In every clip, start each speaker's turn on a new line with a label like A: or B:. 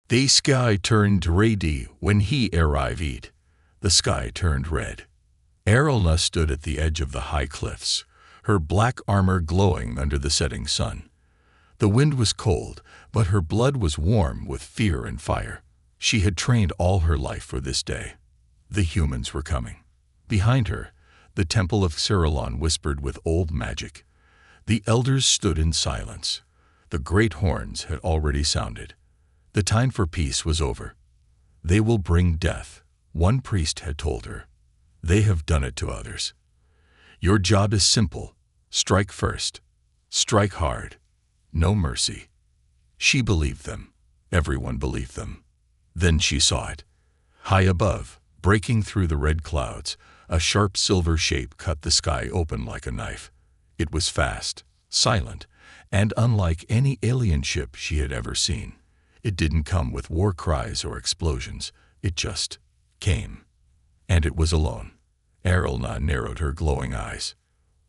A: The sky turned ready when he arrived. The sky turned red. Erelna stood at the edge of the high cliffs, her black armor glowing under the setting sun. The wind was cold, but her blood was warm with fear and fire. She had trained all her life for this day. The humans were coming. Behind her, the temple of Cerilon whispered with old magic. The elders stood in silence. The great horns had already sounded. The time for peace was over. They will bring death, one priest had told her. They have done it to others. Your job is simple. Strike first. Strike hard. No mercy. She believed them. Everyone believed them. Then she saw it. High above, breaking through the red clouds, a sharp silver shape cut the sky open like a knife. It was fast, silent, and unlike any alien ship she had ever seen. It didn't come with war cries or explosions. It just came. And it was alone. Erelna narrowed her glowing eyes.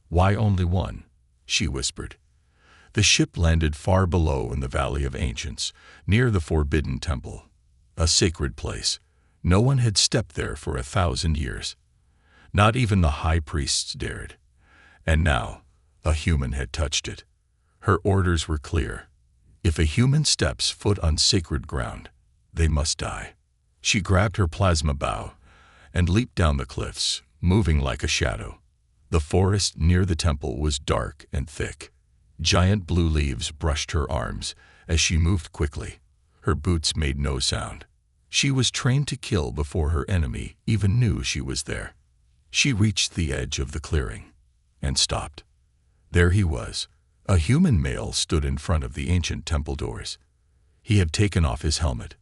A: Why only one? She whispered. The ship landed far below in the Valley of Ancients, near the Forbidden Temple. A sacred place. No one had stepped there for 1,000 years. Not even the high priests dared. And now, a human had touched it. Her orders were clear. If a human steps foot on sacred ground, they must die. She grabbed her plasma bow and leaped down the cliffs, moving like a shadow. The forest near the temple was dark and thick. Giant blue leaves brushed her arms as she moved quickly. Her boots made no sound. She was trained to kill before her enemy even knew she was there. She reached the edge of the clearing and stopped. There he was. A human male stood in front of the ancient temple doors. He had taken off his helmet.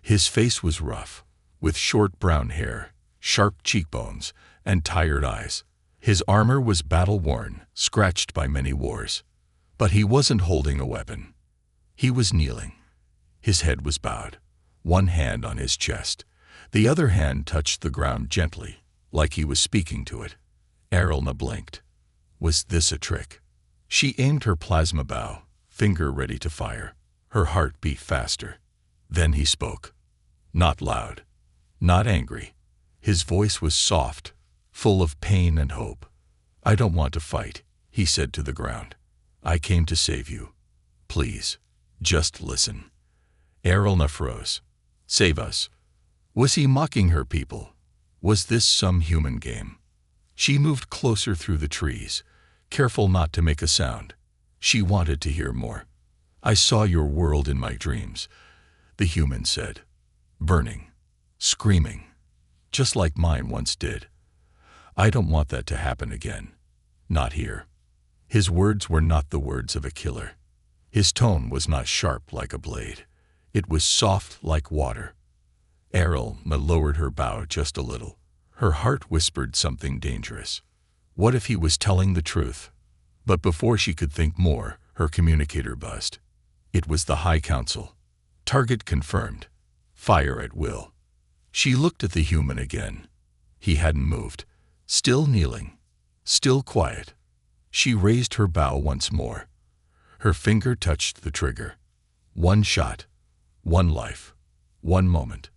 A: His face was rough, with short brown hair, sharp cheekbones, and tired eyes. His armor was battle-worn, scratched by many wars. But he wasn't holding a weapon. He was kneeling. His head was bowed, one hand on his chest. The other hand touched the ground gently, like he was speaking to it. Erelna blinked. Was this a trick? She aimed her plasma bow, finger ready to fire. Her heart beat faster. Then he spoke. Not loud, not angry. His voice was soft, full of pain and hope. I don't want to fight, he said to the ground. I came to save you. Please, just listen. Erelna froze. Save us. Was he mocking her people? Was this some human game? She moved closer through the trees, careful not to make a sound. She wanted to hear more. I saw your world in my dreams, the human said. Burning, screaming, just like mine once did. I don't want that to happen again. Not here. His words were not the words of a killer. His tone was not sharp like a blade. It was soft like water. Erelna lowered her bow just a little. Her heart whispered something dangerous. What if he was telling the truth? But before she could think more, her communicator buzzed. It was the High Council. Target confirmed. Fire at will. She looked at the human again. He hadn't moved. Still kneeling. Still quiet. She raised her bow once more. Her finger touched the trigger. One shot. One life. One moment.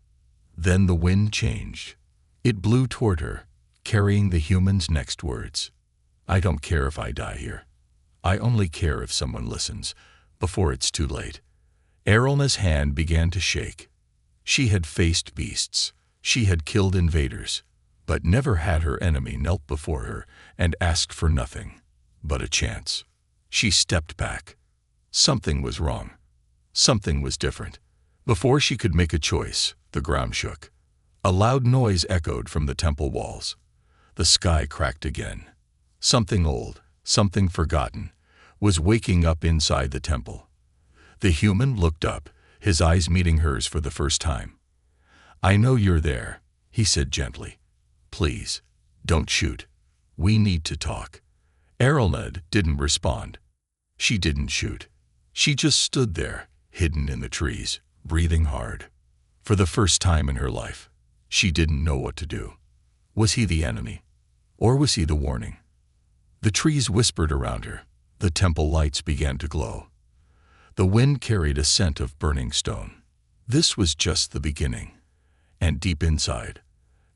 A: Then the wind changed. It blew toward her, carrying the human's next words. I don't care if I die here. I only care if someone listens, before it's too late. Erelna's hand began to shake. She had faced beasts. She had killed invaders, but never had her enemy knelt before her and asked for nothing but a chance. She stepped back. Something was wrong. Something was different. Before she could make a choice, the ground shook. A loud noise echoed from the temple walls. The sky cracked again. Something old, something forgotten, was waking up inside the temple. The human looked up, his eyes meeting hers for the first time. I know you're there, he said gently. Please, don't shoot. We need to talk. Erelna didn't respond. She didn't shoot. She just stood there, hidden in the trees, breathing hard. For the first time in her life, she didn't know what to do. Was he the enemy? Or was he the warning? The trees whispered around her. The temple lights began to glow. The wind carried a scent of burning stone. This was just the beginning. And deep inside,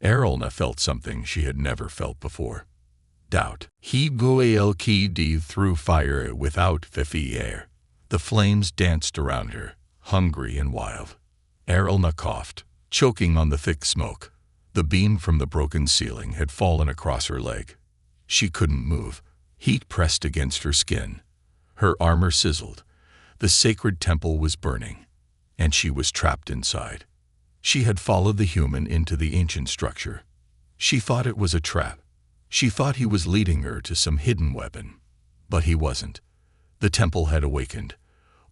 A: Errolna felt something she had never felt before. Doubt. He goel kid through fire without air. The flames danced around her, hungry and wild. Errolna coughed, choking on the thick smoke. The beam from the broken ceiling had fallen across her leg. She couldn't move. Heat pressed against her skin. Her armor sizzled. The sacred temple was burning, and she was trapped inside. She had followed the human into the ancient structure. She thought it was a trap. She thought he was leading her to some hidden weapon. But he wasn't. The temple had awakened.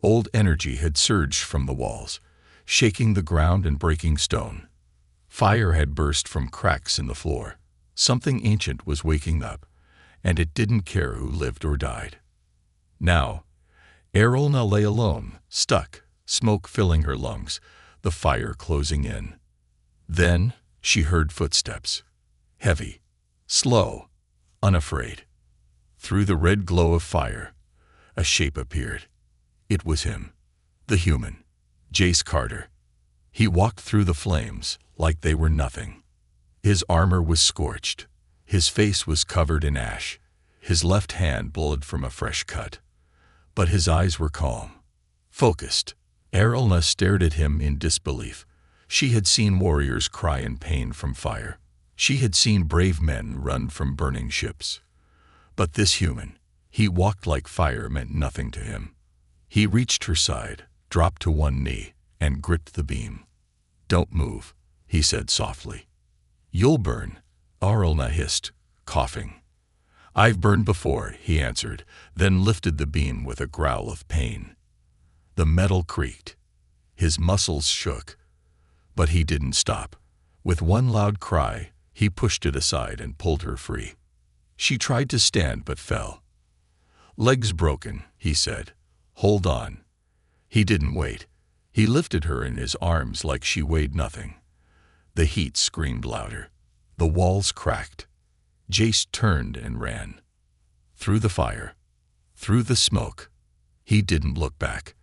A: Old energy had surged from the walls, shaking the ground and breaking stone. Fire had burst from cracks in the floor. Something ancient was waking up, and it didn't care who lived or died. Now, Errolna lay alone, stuck, smoke filling her lungs, the fire closing in. Then she heard footsteps. Heavy, slow, unafraid. Through the red glow of fire, a shape appeared. It was him, the human, Jace Carter. He walked through the flames like they were nothing. His armor was scorched. His face was covered in ash. His left hand bled from a fresh cut. But his eyes were calm, focused. Errolna stared at him in disbelief. She had seen warriors cry in pain from fire. She had seen brave men run from burning ships. But this human, he walked like fire, meant nothing to him. He reached her side, dropped to one knee, and gripped the beam. "Don't move," he said softly. "You'll burn," Errolna hissed, coughing. "I've burned before," he answered, then lifted the beam with a growl of pain. The metal creaked. His muscles shook. But he didn't stop. With one loud cry, he pushed it aside and pulled her free. She tried to stand but fell. "Legs broken," he said. "Hold on." He didn't wait. He lifted her in his arms like she weighed nothing. The heat screamed louder. The walls cracked. Jace turned and ran. Through the fire. Through the smoke. He didn't look back.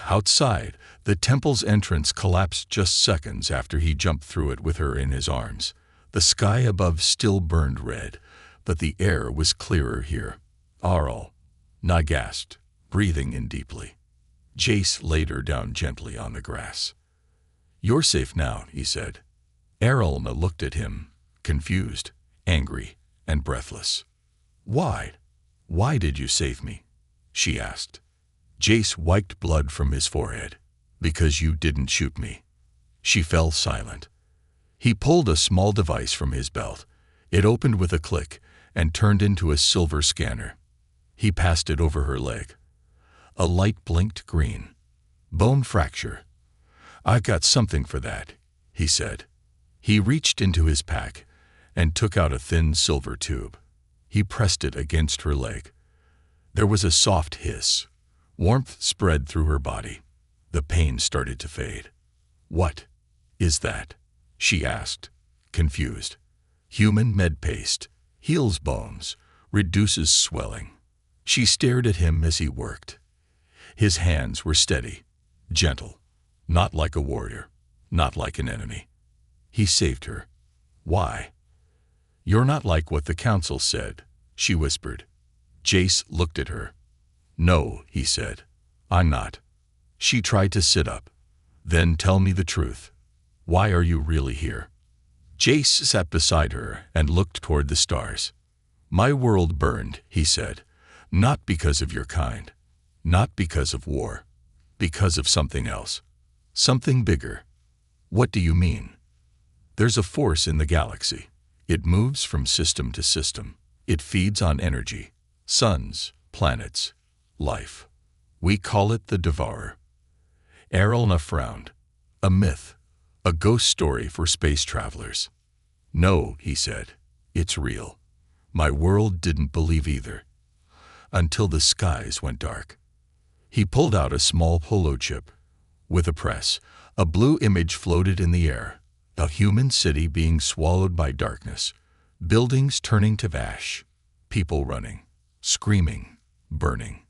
A: Outside, the temple's entrance collapsed just seconds after he jumped through it with her in his arms. The sky above still burned red, but the air was clearer here. Errolna gasped, breathing in deeply. Jace laid her down gently on the grass. "You're safe now," he said. Errolna looked at him, confused, angry, and breathless. "Why? Why did you save me?" she asked. Jace wiped blood from his forehead. "Because you didn't shoot me." She fell silent. He pulled a small device from his belt. It opened with a click and turned into a silver scanner. He passed it over her leg. A light blinked green. "Bone fracture." "I've got something for that," he said. He reached into his pack and took out a thin silver tube. He pressed it against her leg. There was a soft hiss. Warmth spread through her body. The pain started to fade. "What is that?" she asked, confused. "Human med paste. Heals bones. Reduces swelling." She stared at him as he worked. His hands were steady, gentle, not like a warrior, not like an enemy. He saved her. "Why?" "You're not like what the council said," she whispered. Jace looked at her. "No," he said, "I'm not." She tried to sit up. "Then tell me the truth. Why are you really here?" Jace sat beside her and looked toward the stars. "My world burned," he said, "not because of your kind, not because of war, because of something else, something bigger." "What do you mean?" "There's a force in the galaxy. It moves from system to system. It feeds on energy, suns, planets, life. We call it the Devourer." Errolna frowned. "A myth, a ghost story for space travelers." "No," he said, "it's real. My world didn't believe either. Until the skies went dark." He pulled out a small holo chip. With a press, a blue image floated in the air. A human city being swallowed by darkness. Buildings turning to ash. People running, screaming, burning.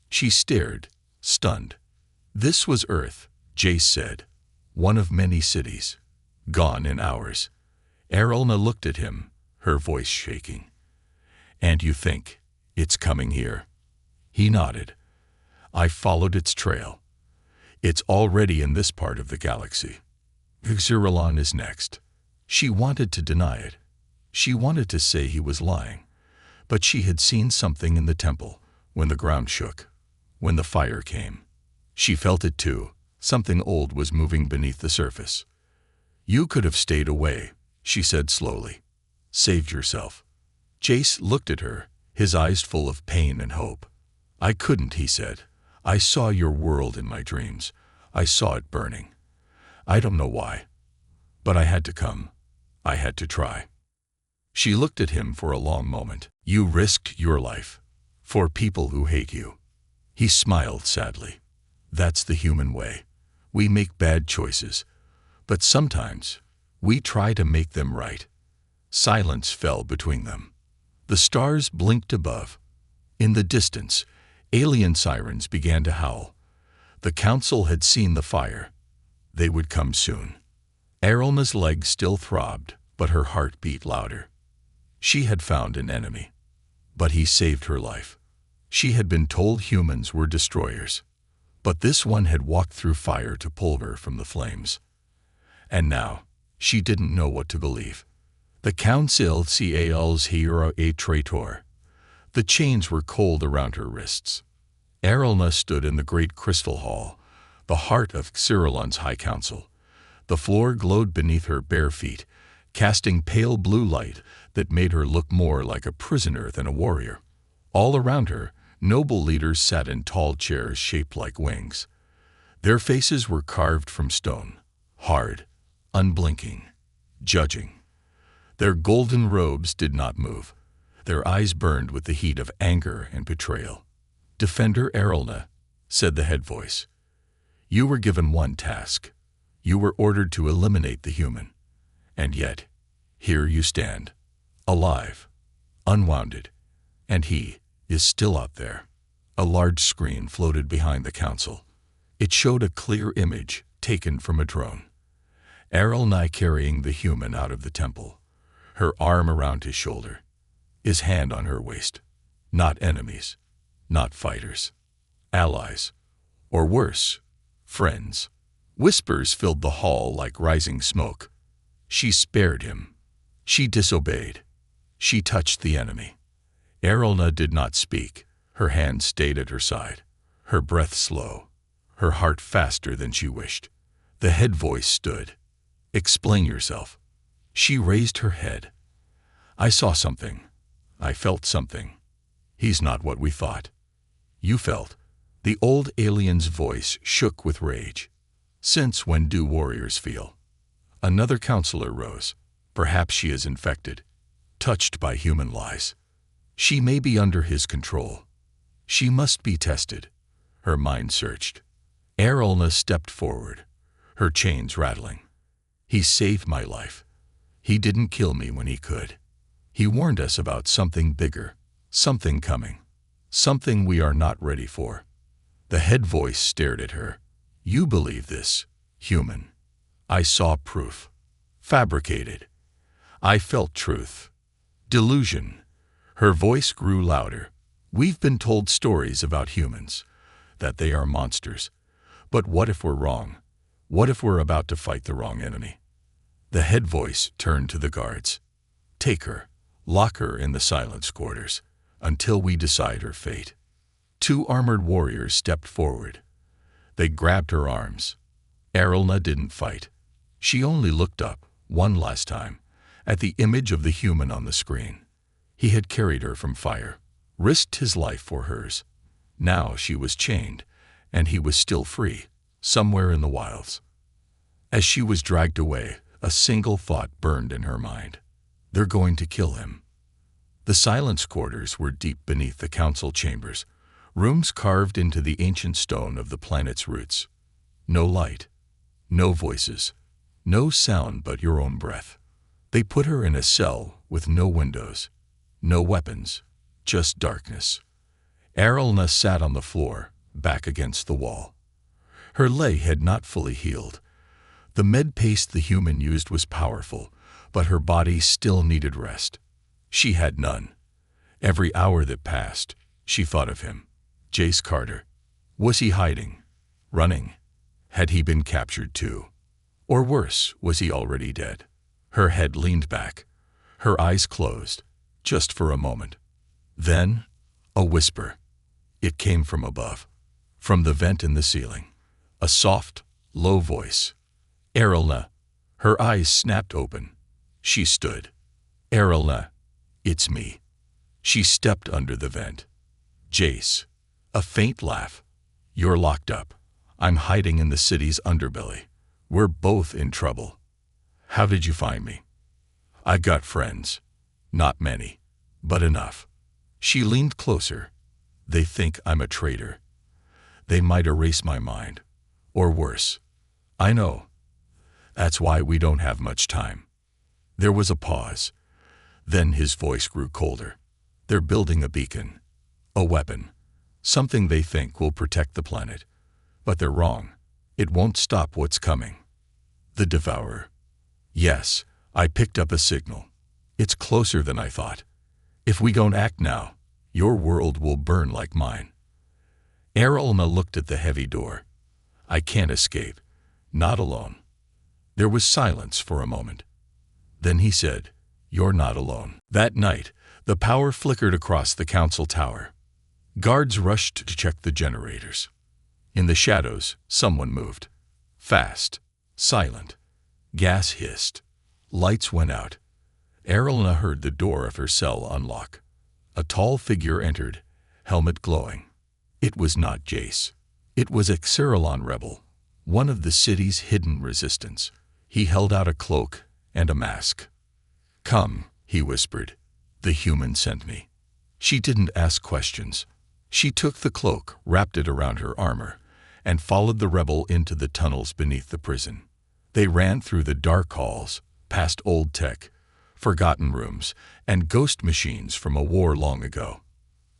A: She stared, stunned. "This was Earth," Jace said, one of many cities, gone in hours. Errolna looked at him, her voice shaking. "And you think it's coming here?" He nodded. "I followed its trail. It's already in this part of the galaxy. Xyrilon is next." She wanted to deny it. She wanted to say he was lying. But she had seen something in the temple, when the ground shook, when the fire came. She felt it too. Something old was moving beneath the surface. "You could have stayed away," she said slowly. "Saved yourself." Jace looked at her, his eyes full of pain and hope. "I couldn't," he said. "I saw your world in my dreams. I saw it burning. I don't know why. But I had to come. I had to try." She looked at him for a long moment. "You risked your life. For people who hate you." He smiled sadly. "That's the human way. We make bad choices. But sometimes we try to make them right." Silence fell between them. The stars blinked above. In the distance, alien sirens began to howl. The council had seen the fire. They would come soon. Errolna's legs still throbbed, but her heart beat louder. She had found an enemy. But he saved her life. She had been told humans were destroyers. But this one had walked through fire to pull her from the flames. And now, she didn't know what to believe. The council calls hero a traitor. The chains were cold around her wrists. Errolna stood in the great crystal hall, the heart of Xyrilon's high council. The floor glowed beneath her bare feet, casting pale blue light that made her look more like a prisoner than a warrior. All around her, noble leaders sat in tall chairs shaped like wings. Their faces were carved from stone, hard, unblinking, judging. Their golden robes did not move. Their eyes burned with the heat of anger and betrayal. "Defender Errolna," said the head voice. "You were given one task. You were ordered to eliminate the human. And yet, here you stand, alive, unwounded, and he is still out there." A large screen floated behind the council. It showed a clear image taken from a drone. Errolna carrying the human out of the temple, her arm around his shoulder, his hand on her waist. Not enemies, not fighters, allies, or worse, friends. Whispers filled the hall like rising smoke. She spared him. She disobeyed. She touched the enemy. Errolna did not speak. Her hand stayed at her side, her breath slow, her heart faster than she wished. The head voice stood. "Explain yourself." She raised her head. "I saw something. I felt something. He's not what we thought." "You felt?" The old alien's voice shook with rage. "Since when do warriors feel?" Another counselor rose. "Perhaps she is infected, touched by human lies. She may be under his control. She must be tested." Her mind searched. Errolna stepped forward, her chains rattling. "He saved my life. He didn't kill me when he could. He warned us about something bigger, something coming, something we are not ready for." The head voice stared at her. "You believe this, human. I saw proof. Fabricated. I felt truth. Delusion." Her voice grew louder. "We've been told stories about humans, that they are monsters. But what if we're wrong? What if we're about to fight the wrong enemy?" The head voice turned to the guards. "Take her, lock her in the silence quarters, until we decide her fate." Two armored warriors stepped forward. They grabbed her arms. Errolna didn't fight. She only looked up, one last time, at the image of the human on the screen. He had carried her from fire, risked his life for hers. Now she was chained, and he was still free, somewhere in the wilds. As she was dragged away, a single thought burned in her mind. They're going to kill him. The silence quarters were deep beneath the council chambers, rooms carved into the ancient stone of the planet's roots. No light, no voices, no sound but your own breath. They put her in a cell with no windows, no weapons, just darkness. Errolna sat on the floor, back against the wall. Her leg had not fully healed. The med paste the human used was powerful, but her body still needed rest. She had none. Every hour that passed, she thought of him. Jace Carter. Was he hiding? Running? Had he been captured too? Or worse, was he already dead? Her head leaned back, her eyes closed, just for a moment. Then, a whisper. It came from above, from the vent in the ceiling. A soft, low voice. Errolna. Her eyes snapped open. She stood. Errolna. It's me. She stepped under the vent. Jace. A faint laugh. You're locked up. I'm hiding in the city's underbelly. We're both in trouble. How did you find me? I got friends. Not many, but enough. She leaned closer. They think I'm a traitor. They might erase my mind. Or worse. I know. That's why we don't have much time. There was a pause. Then his voice grew colder. They're building a beacon. A weapon. Something they think will protect the planet. But they're wrong. It won't stop what's coming. The Devourer. Yes, I picked up a signal. It's closer than I thought. If we don't act now, your world will burn like mine. Errolna looked at the heavy door. I can't escape. Not alone. There was silence for a moment. Then he said, You're not alone. That night, the power flickered across the council tower. Guards rushed to check the generators. In the shadows, someone moved. Fast. Silent. Gas hissed. Lights went out. Errolna heard the door of her cell unlock. A tall figure entered, helmet glowing. It was not Jace. It was a Xerilon rebel, one of the city's hidden resistance. He held out a cloak and a mask. Come, he whispered. The human sent me. She didn't ask questions. She took the cloak, wrapped it around her armor, and followed the rebel into the tunnels beneath the prison. They ran through the dark halls, past old tech, forgotten rooms, and ghost machines from a war long ago.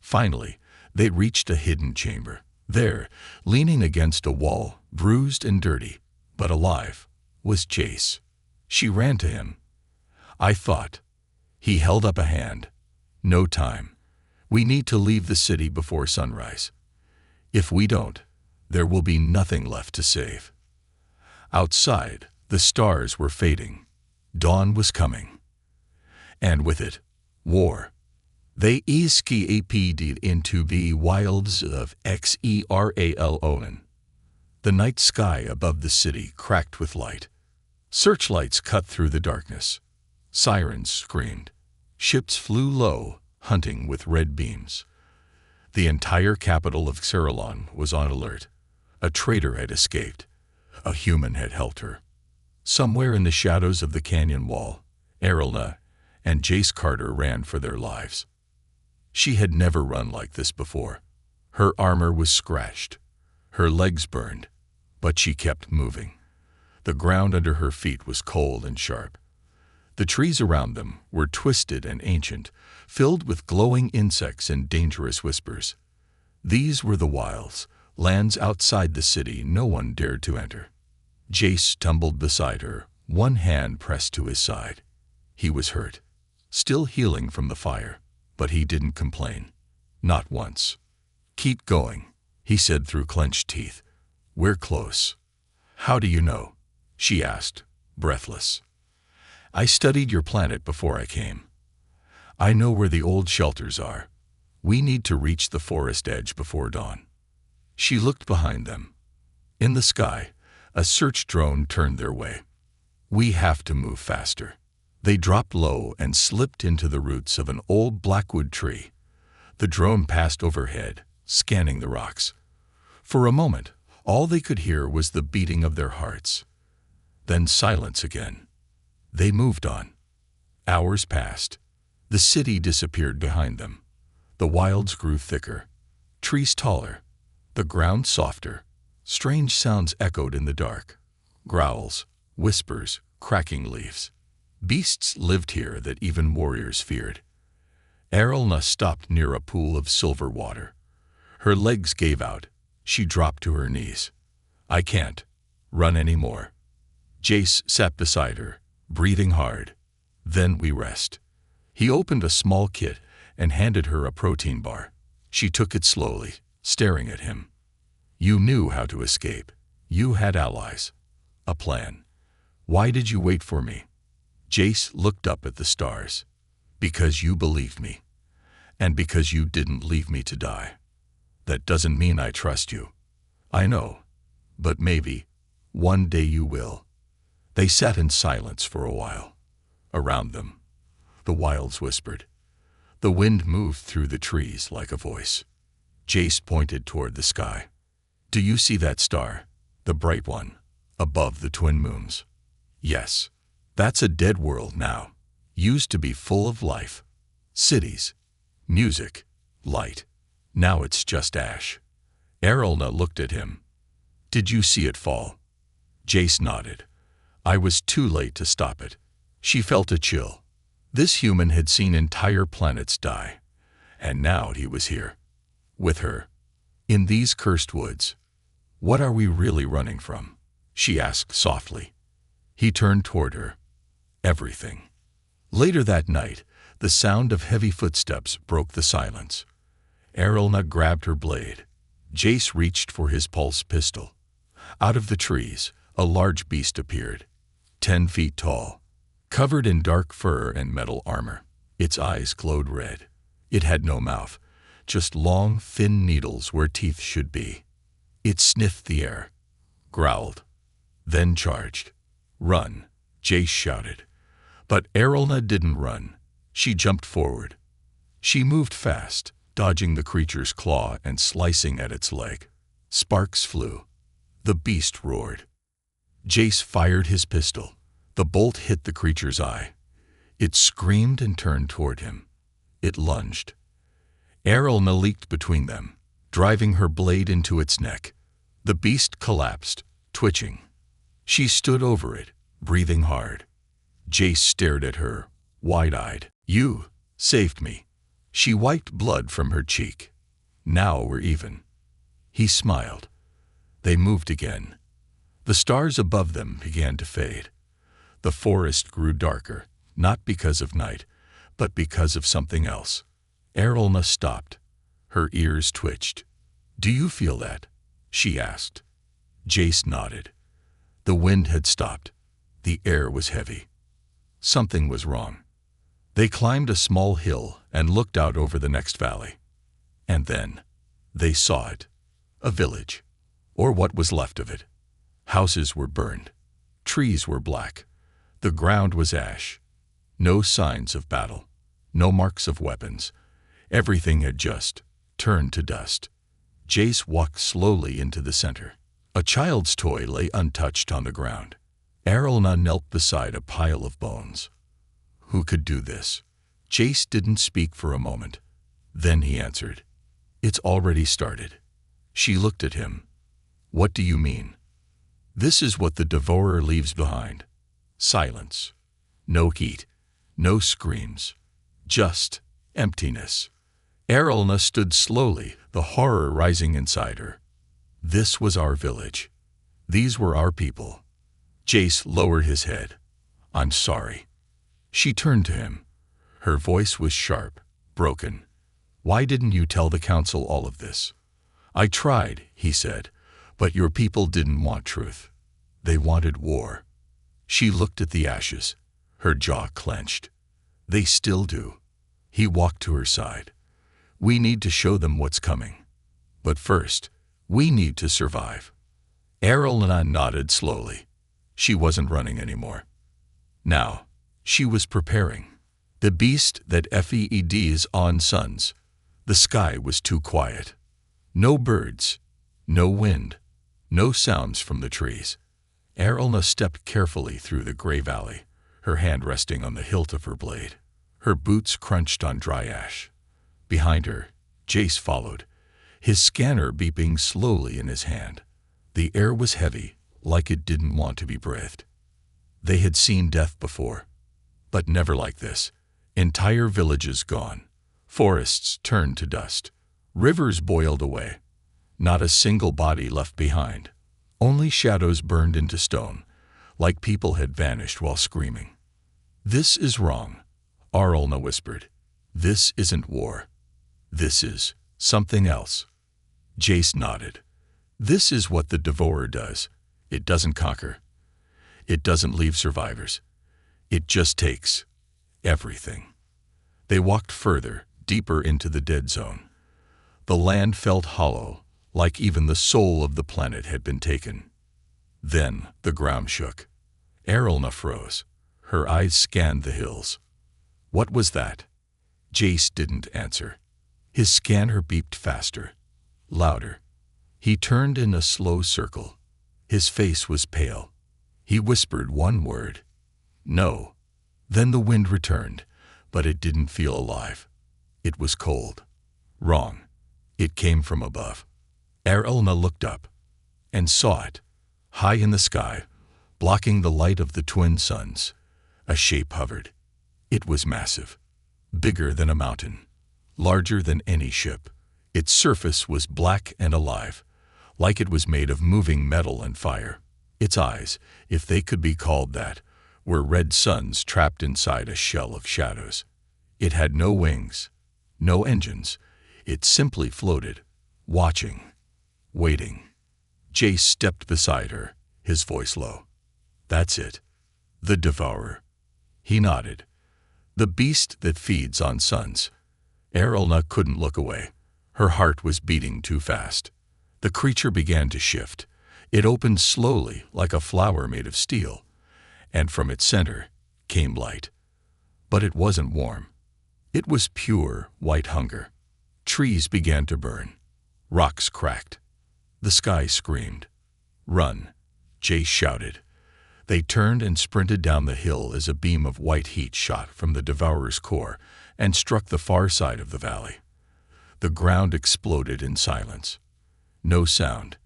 A: Finally, they reached a hidden chamber. There, leaning against a wall, bruised and dirty, but alive, was Jace. She ran to him. I thought. He held up a hand. No time. We need to leave the city before sunrise. If we don't, there will be nothing left to save. Outside, the stars were fading. Dawn was coming. And with it, war. They escaped into the wilds of Xeralon. The night sky above the city cracked with light. Searchlights cut through the darkness. Sirens screamed. Ships flew low, hunting with red beams. The entire capital of Xerilon was on alert. A traitor had escaped. A human had helped her. Somewhere in the shadows of the canyon wall, Errolna and Jace Carter ran for their lives. She had never run like this before. Her armor was scratched. Her legs burned, but she kept moving. The ground under her feet was cold and sharp. The trees around them were twisted and ancient, filled with glowing insects and dangerous whispers. These were the wilds, lands outside the city no one dared to enter. Jace stumbled beside her, one hand pressed to his side. He was hurt, still healing from the fire, but he didn't complain. Not once. Keep going, he said through clenched teeth. We're close. How do you know? She asked, breathless. I studied your planet before I came. I know where the old shelters are. We need to reach the forest edge before dawn. She looked behind them. In the sky, a search drone turned their way. We have to move faster. They dropped low and slipped into the roots of an old blackwood tree. The drone passed overhead, scanning the rocks. For a moment, all they could hear was the beating of their hearts. Then silence again. They moved on. Hours passed. The city disappeared behind them. The wilds grew thicker, trees taller, the ground softer. Strange sounds echoed in the dark. Growls, whispers, cracking leaves. Beasts lived here that even warriors feared. Errolna stopped near a pool of silver water. Her legs gave out. She dropped to her knees. I can't run anymore. Jace sat beside her, breathing hard. Then we rest. He opened a small kit and handed her a protein bar. She took it slowly, staring at him. You knew how to escape. You had allies. A plan. Why did you wait for me? Jace looked up at the stars. Because you believed me. And because you didn't leave me to die. That doesn't mean I trust you. I know. But maybe, one day you will. They sat in silence for a while. Around them, the wilds whispered. The wind moved through the trees like a voice. Jace pointed toward the sky. Do you see that star? The bright one, above the twin moons. Yes. That's a dead world now. Used to be full of life. Cities, music, light. Now it's just ash. Errolna looked at him. Did you see it fall? Jace nodded. I was too late to stop it. She felt a chill. This human had seen entire planets die. And now he was here. With her. In these cursed woods. What are we really running from? She asked softly. He turned toward her. Everything. Later that night, the sound of heavy footsteps broke the silence. Errolna grabbed her blade. Jace reached for his pulse pistol. Out of the trees, a large beast appeared. 10 feet tall. Covered in dark fur and metal armor. Its eyes glowed red. It had no mouth, just long, thin needles where teeth should be. It sniffed the air, growled, then charged. Run, Jace shouted. But Errolna didn't run. She jumped forward. She moved fast, dodging the creature's claw and slicing at its leg. Sparks flew. The beast roared. Jace fired his pistol. The bolt hit the creature's eye. It screamed and turned toward him. It lunged. Errolna leaped between them, driving her blade into its neck. The beast collapsed, twitching. She stood over it, breathing hard. Jace stared at her, wide-eyed. You saved me. She wiped blood from her cheek. Now we're even. He smiled. They moved again. The stars above them began to fade. The forest grew darker, not because of night, but because of something else. Errolna stopped. Her ears twitched. Do you feel that? She asked. Jace nodded. The wind had stopped. The air was heavy. Something was wrong. They climbed a small hill and looked out over the next valley. And then, they saw it. A village, or what was left of it. Houses were burned. Trees were black. The ground was ash. No signs of battle. No marks of weapons. Everything had just turned to dust. Jace walked slowly into the center. A child's toy lay untouched on the ground. Errolna knelt beside a pile of bones. Who could do this? Jace didn't speak for a moment. Then he answered. It's already started. She looked at him. What do you mean? This is what the devourer leaves behind. Silence. No heat. No screams. Just emptiness. Errolna stood slowly, the horror rising inside her. This was our village. These were our people. Jace lowered his head. I'm sorry. She turned to him. Her voice was sharp, broken. Why didn't you tell the council all of this? I tried, he said, but your people didn't want truth. They wanted war. She looked at the ashes. Her jaw clenched. They still do. He walked to her side. We need to show them what's coming. But first, we need to survive. Errolna nodded slowly. She wasn't running anymore. Now, she was preparing. The beast that FED's on suns. The sky was too quiet. No birds, no wind, no sounds from the trees. Errolna stepped carefully through the gray valley, her hand resting on the hilt of her blade. Her boots crunched on dry ash. Behind her, Jace followed, his scanner beeping slowly in his hand. The air was heavy, like it didn't want to be breathed. They had seen death before, but never like this. Entire villages gone. Forests turned to dust. Rivers boiled away. Not a single body left behind. Only shadows burned into stone, like people had vanished while screaming. "This is wrong," Arlna whispered. "This isn't war. This is something else." Jace nodded. "This is what the Devourer does. It doesn't conquer. It doesn't leave survivors. It just takes everything." They walked further, deeper into the dead zone. The land felt hollow, like even the soul of the planet had been taken. Then the ground shook. Arlna froze. Her eyes scanned the hills. "What was that?" Jace didn't answer. His scanner beeped faster, louder. He turned in a slow circle. His face was pale. He whispered one word. "No." Then the wind returned, but it didn't feel alive. It was cold. Wrong. It came from above. Arlna looked up and saw it, high in the sky, blocking the light of the twin suns. A shape hovered. It was massive, bigger than a mountain, larger than any ship. Its surface was black and alive, like it was made of moving metal and fire. Its eyes, if they could be called that, were red suns trapped inside a shell of shadows. It had no wings, no engines. It simply floated, watching, waiting. Jace stepped beside her, his voice low. "That's it. The Devourer." He nodded. "The beast that feeds on suns." Arlna couldn't look away. Her heart was beating too fast. The creature began to shift. It opened slowly, like a flower made of steel, and from its center came light. But it wasn't warm. It was pure white hunger. Trees began to burn. Rocks cracked. The sky screamed. "Run," Jace shouted. They turned and sprinted down the hill as a beam of white heat shot from the Devourer's core and struck the far side of the valley. The ground exploded in silence. No sound,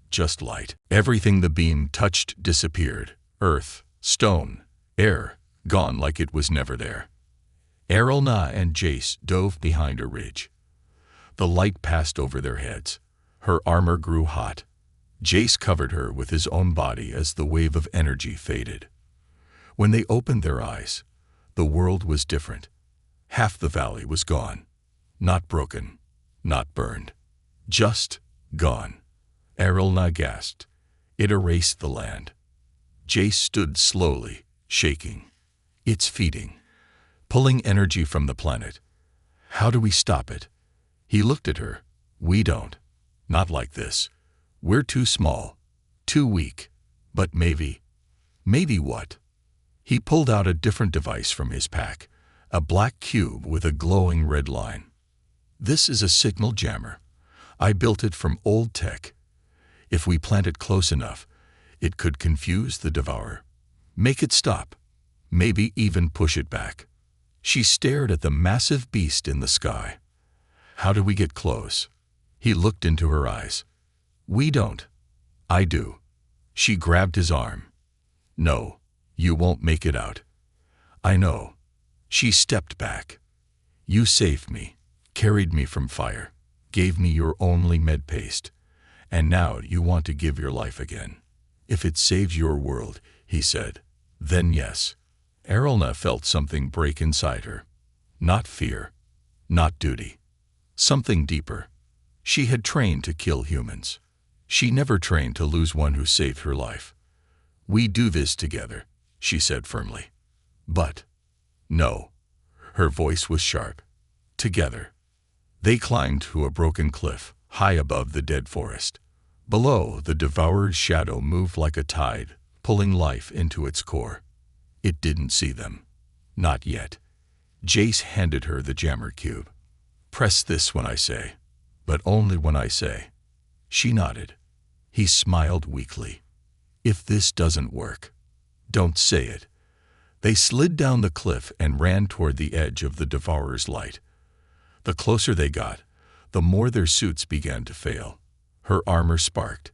A: just light. Everything the beam touched disappeared. Earth, stone, air, gone like it was never there. Arlna and Jace dove behind a ridge. The light passed over their heads. Her armor grew hot. Jace covered her with his own body as the wave of energy faded. When they opened their eyes, the world was different. Half the valley was gone. Not broken, not burned. Just gone. Arlna gasped. It erased the land. Jace stood slowly, shaking. "It's feeding, pulling energy from the planet. How do we stop it?" He looked at her. "We don't. Not like this. We're too small, too weak. But maybe." "Maybe what?" He pulled out a different device from his pack, a black cube with a glowing red line. "This is a signal jammer. I built it from old tech. If we plant it close enough, it could confuse the Devourer. Make it stop. Maybe even push it back." She stared at the massive beast in the sky. "How do we get close?" He looked into her eyes. "We don't." "I do." She grabbed his arm. "No, you won't make it out." "I know." She stepped back. "You saved me, carried me from fire, gave me your only med paste, and now you want to give your life again. If it saves your world," he said, "then yes." Arlna felt something break inside her. Not fear, not duty. Something deeper. She had trained to kill humans. She never trained to lose one who saved her life. "We do this together," she said firmly. "But no." Her voice was sharp. "Together." They climbed to a broken cliff, high above the dead forest. Below, the Devourer's shadow moved like a tide, pulling life into its core. It didn't see them. Not yet. Jace handed her the jammer cube. "Press this when I say, but only when I say." She nodded. He smiled weakly. "If this doesn't work, don't say it." They slid down the cliff and ran toward the edge of the Devourer's light. The closer they got, the more their suits began to fail. Her armor sparked.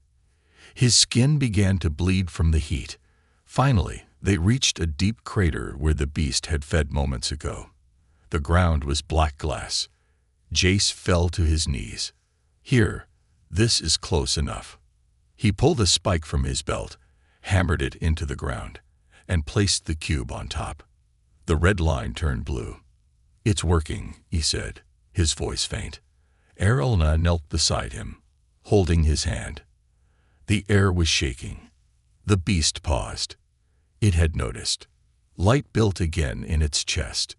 A: His skin began to bleed from the heat. Finally, they reached a deep crater where the beast had fed moments ago. The ground was black glass. Jace fell to his knees. "Here, this is close enough." He pulled a spike from his belt, hammered it into the ground, and placed the cube on top. The red line turned blue. "It's working," he said, his voice faint. Errolna knelt beside him, holding his hand. The air was shaking. The beast paused. It had noticed. Light built again in its chest.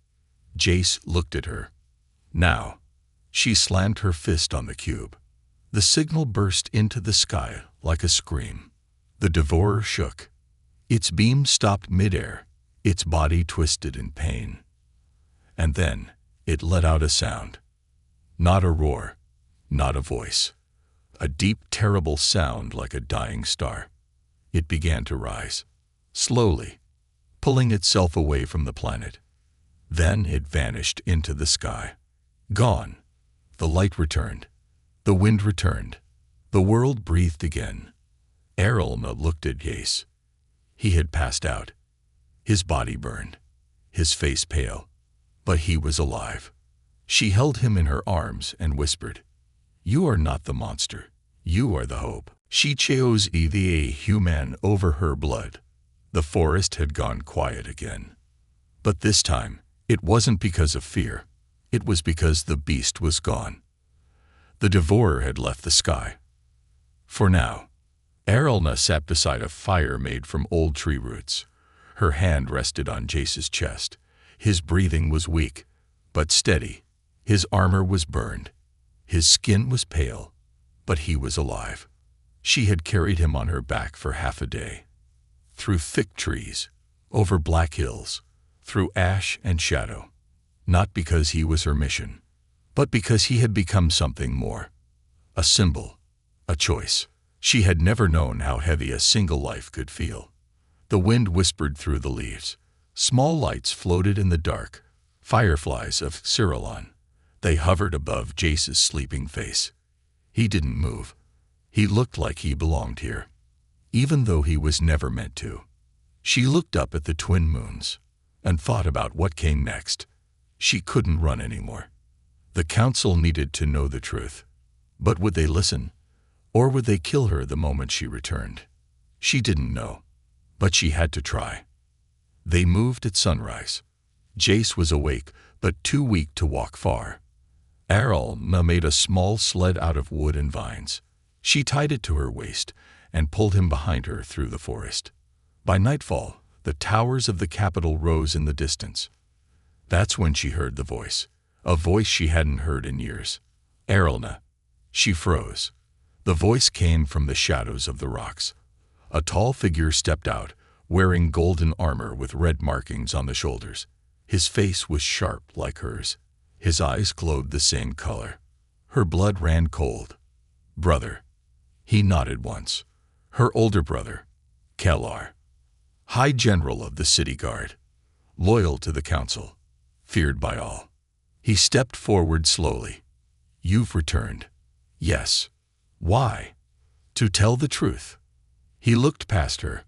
A: Jace looked at her. "Now." She slammed her fist on the cube. The signal burst into the sky like a scream. The devourer shook. Its beam stopped midair, its body twisted in pain. And then it let out a sound. Not a roar, not a voice. A deep, terrible sound like a dying star. It began to rise, slowly, pulling itself away from the planet. Then it vanished into the sky. Gone. The light returned. The wind returned. The world breathed again. Errolna looked at Jace. He had passed out. His body burned, his face pale, but he was alive. She held him in her arms and whispered, "You are not the monster. You are the hope." She chose the human over her blood. The forest had gone quiet again. But this time, it wasn't because of fear. It was because the beast was gone. The devourer had left the sky. For now. Errolna sat beside a fire made from old tree roots. Her hand rested on Jace's chest. His breathing was weak, but steady. His armor was burned. His skin was pale, but he was alive. She had carried him on her back for half a day. Through thick trees, over black hills, through ash and shadow. Not because he was her mission, but because he had become something more. A symbol, a choice. She had never known how heavy a single life could feel. The wind whispered through the leaves. Small lights floated in the dark, fireflies of Cyrilon. They hovered above Jace's sleeping face. He didn't move. He looked like he belonged here, even though he was never meant to. She looked up at the twin moons and thought about what came next. She couldn't run anymore. The council needed to know the truth. But would they listen? Or would they kill her the moment she returned? She didn't know, but she had to try. They moved at sunrise. Jace was awake, but too weak to walk far. Errolna made a small sled out of wood and vines. She tied it to her waist and pulled him behind her through the forest. By nightfall, the towers of the capital rose in the distance. That's when she heard the voice, a voice she hadn't heard in years. Errolna. She froze. The voice came from the shadows of the rocks. A tall figure stepped out, wearing golden armor with red markings on the shoulders. His face was sharp like hers. His eyes glowed the same color. Her blood ran cold. "Brother." He nodded once. Her older brother, Kellar. High General of the City Guard. Loyal to the council. Feared by all. He stepped forward slowly. "You've returned." "Yes." "Why?" "To tell the truth." He looked past her.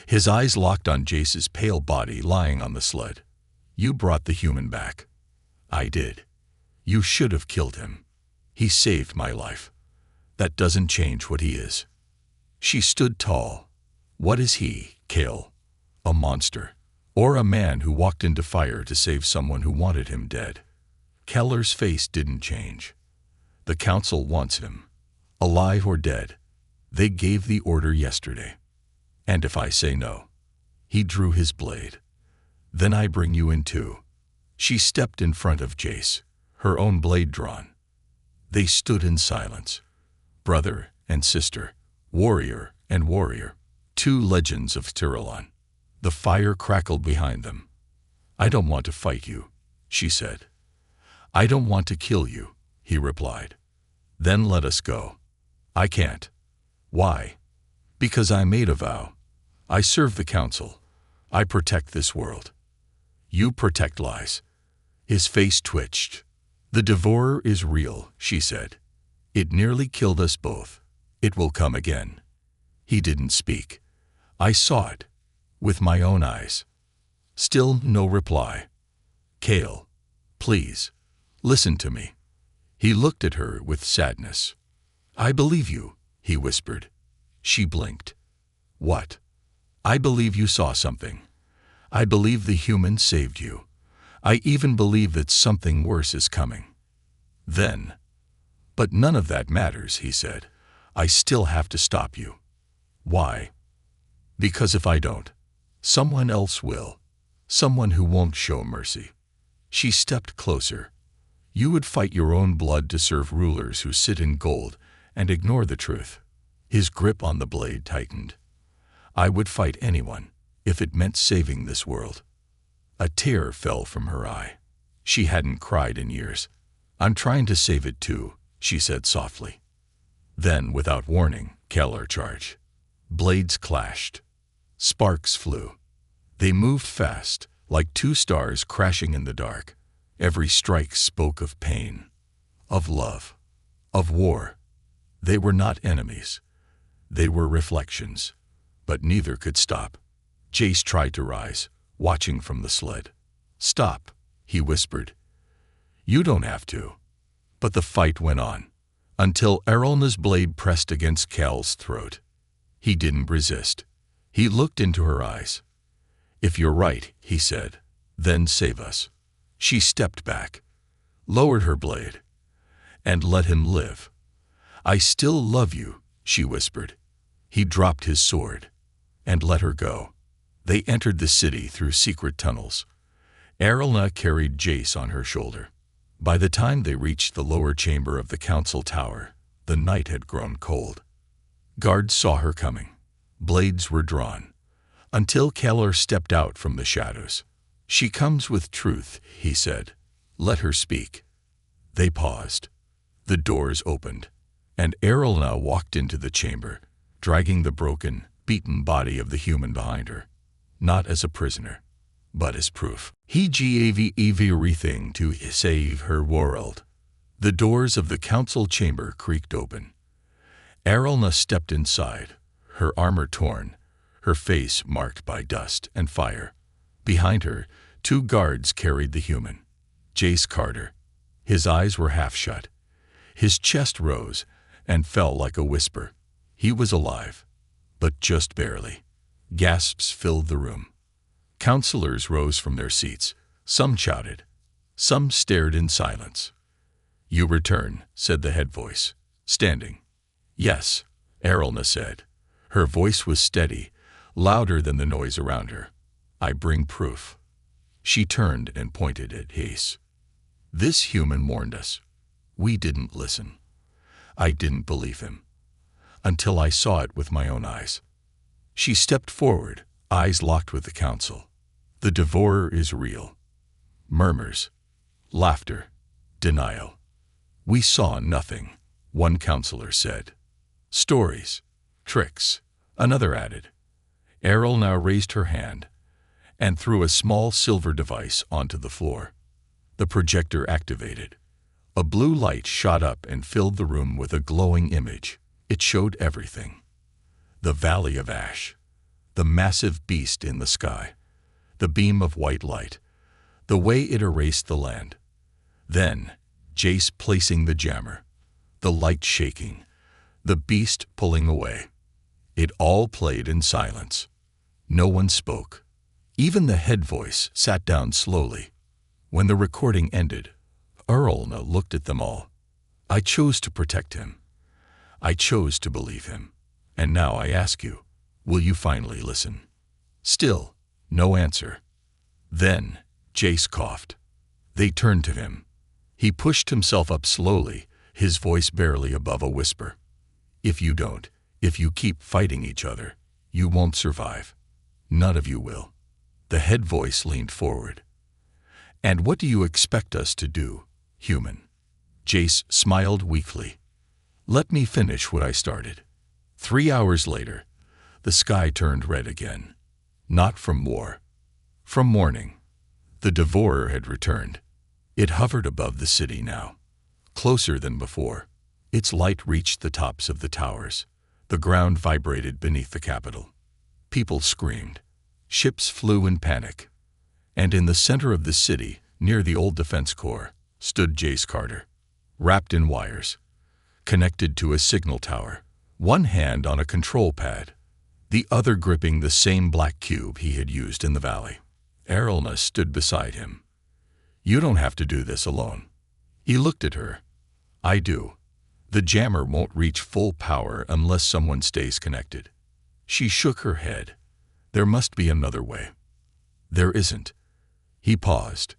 A: His eyes locked on Jace's pale body lying on the sled. "You brought the human back." "I did." "You should have killed him. He saved my life. That doesn't change what he is." She stood tall. "What is he, Kale? A monster? Or a man who walked into fire to save someone who wanted him dead?" Keller's face didn't change. "The council wants him. Alive or dead. They gave the order yesterday. And if I say no," he drew his blade, "then I bring you in too." She stepped in front of Jace, her own blade drawn. They stood in silence. Brother and sister, warrior and warrior, two legends of Cyrilon. The fire crackled behind them. "I don't want to fight you," she said. "I don't want to kill you," he replied. "Then let us go." "I can't." "Why?" "Because I made a vow. I serve the council. I protect this world." "You protect lies." His face twitched. "The devourer is real," she said. "It nearly killed us both. It will come again." He didn't speak. "I saw it. With my own eyes." Still no reply. "Kale, please, listen to me." He looked at her with sadness. "I believe you," he whispered. She blinked. "What?" I believe you saw something. I believe the human saved you. I even believe that something worse is coming. Then, but none of that matters, he said. I still have to stop you. Why? Because if I don't, someone else will. Someone who won't show mercy. She stepped closer. You would fight your own blood to serve rulers who sit in gold and ignore the truth. His grip on the blade tightened. I would fight anyone, if it meant saving this world. A tear fell from her eye. She hadn't cried in years. I'm trying to save it too, she said softly. Then, without warning, Keller charged. Blades clashed. Sparks flew. They moved fast, like two stars crashing in the dark. Every strike spoke of pain, of love, of war. They were not enemies. They were reflections. But neither could stop. Jace tried to rise, watching from the sled. Stop, he whispered. You don't have to. But the fight went on, until Errolna's blade pressed against Cal's throat. He didn't resist. He looked into her eyes. If you're right, he said, then save us. She stepped back, lowered her blade, and let him live. I still love you, she whispered. He dropped his sword and let her go. They entered the city through secret tunnels. Errolna carried Jace on her shoulder. By the time they reached the lower chamber of the council tower, the night had grown cold. Guards saw her coming. Blades were drawn, until Keller stepped out from the shadows. She comes with truth, he said. Let her speak. They paused. The doors opened, and Errolna walked into the chamber, dragging the broken, beaten body of the human behind her, not as a prisoner, but as proof. He gave everything to save her world. The doors of the council chamber creaked open. Errolna stepped inside, her armor torn, her face marked by dust and fire. Behind her, 2 guards carried the human. Jace Carter. His eyes were half shut. His chest rose and fell like a whisper. He was alive, but just barely. Gasps filled the room. Counselors rose from their seats. Some shouted. Some stared in silence. You return, said the head voice, standing. Yes, Errolna said. Her voice was steady, louder than the noise around her. I bring proof. She turned and pointed at Hayes. This human warned us. We didn't listen. I didn't believe him, until I saw it with my own eyes. She stepped forward, eyes locked with the council. The devourer is real. Murmurs, laughter, denial. We saw nothing, one counselor said. Stories, tricks, another added. Errol now raised her hand and threw a small silver device onto the floor. The projector activated. A blue light shot up and filled the room with a glowing image. It showed everything. The Valley of Ash, the massive beast in the sky, the beam of white light, the way it erased the land. Then, Jace placing the jammer, the light shaking, the beast pulling away. It all played in silence. No one spoke. Even the head voice sat down slowly. When the recording ended, Errolna looked at them all. I chose to protect him. I chose to believe him. And now I ask you, will you finally listen? Still, no answer. Then, Jace coughed. They turned to him. He pushed himself up slowly, his voice barely above a whisper. If you don't, if you keep fighting each other, you won't survive. None of you will. The head voice leaned forward. And what do you expect us to do, human? Jace smiled weakly. Let me finish what I started. 3 hours later, the sky turned red again. Not from war, from mourning. The devourer had returned. It hovered above the city now, closer than before. Its light reached the tops of the towers. The ground vibrated beneath the capital. People screamed. Ships flew in panic. And in the center of the city, near the old defense corps, stood Jace Carter, wrapped in wires, connected to a signal tower, one hand on a control pad, the other gripping the same black cube he had used in the valley. Errolna stood beside him. "You don't have to do this alone." He looked at her. "I do. The jammer won't reach full power unless someone stays connected." She shook her head. "There must be another way." "There isn't." He paused.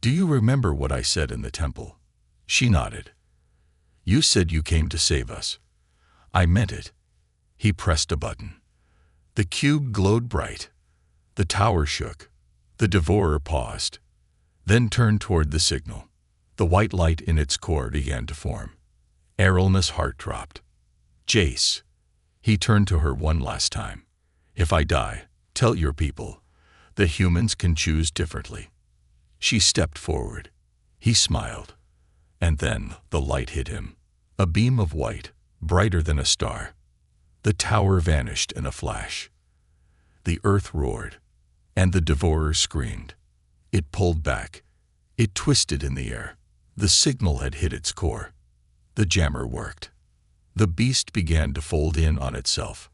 A: "Do you remember what I said in the temple?" She nodded. "You said you came to save us." "I meant it." He pressed a button. The cube glowed bright. The tower shook. The devourer paused, then turned toward the signal. The white light in its core began to form. Errolna's heart dropped. "Jace." He turned to her one last time. "If I die, tell your people. The humans can choose differently." She stepped forward. He smiled. And then the light hit him. A beam of white, brighter than a star. The tower vanished in a flash. The earth roared, and the devourer screamed. It pulled back. It twisted in the air. The signal had hit its core. The jammer worked. The beast began to fold in on itself,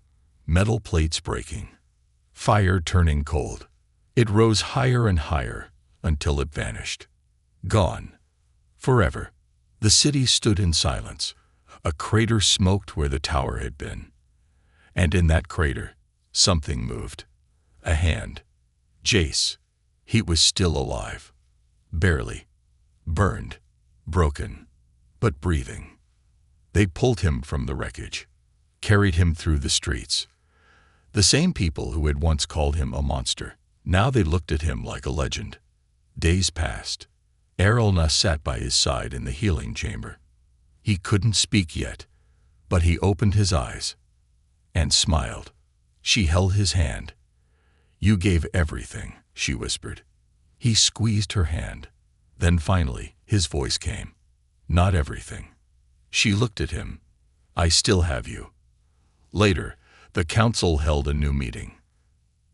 A: metal plates breaking, fire turning cold. It rose higher and higher until it vanished. Gone. Forever. The city stood in silence. A crater smoked where the tower had been. And in that crater, something moved. A hand. Jace. He was still alive. Barely. Burned. Broken. But breathing. They pulled him from the wreckage. Carried him through the streets. The same people who had once called him a monster. Now they looked at him like a legend. Days passed. Errolna sat by his side in the healing chamber. He couldn't speak yet, but he opened his eyes and smiled. She held his hand. "You gave everything," she whispered. He squeezed her hand. Then finally, his voice came. "Not everything." She looked at him. "I still have you." Later, the council held a new meeting.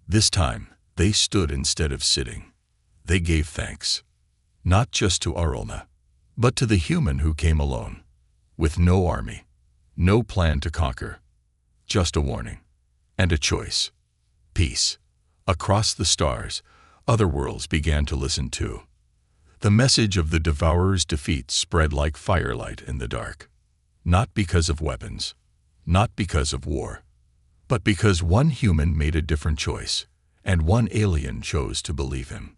A: This time, they stood instead of sitting. They gave thanks. Not just to Errolna, but to the human who came alone, with no army, no plan to conquer, just a warning and a choice. Peace. Across the stars, other worlds began to listen too. The message of the Devourer's defeat spread like firelight in the dark. Not because of weapons, not because of war, but because one human made a different choice, and one alien chose to believe him.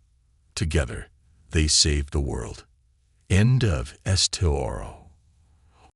A: Together, they saved the world. End of Este Oro.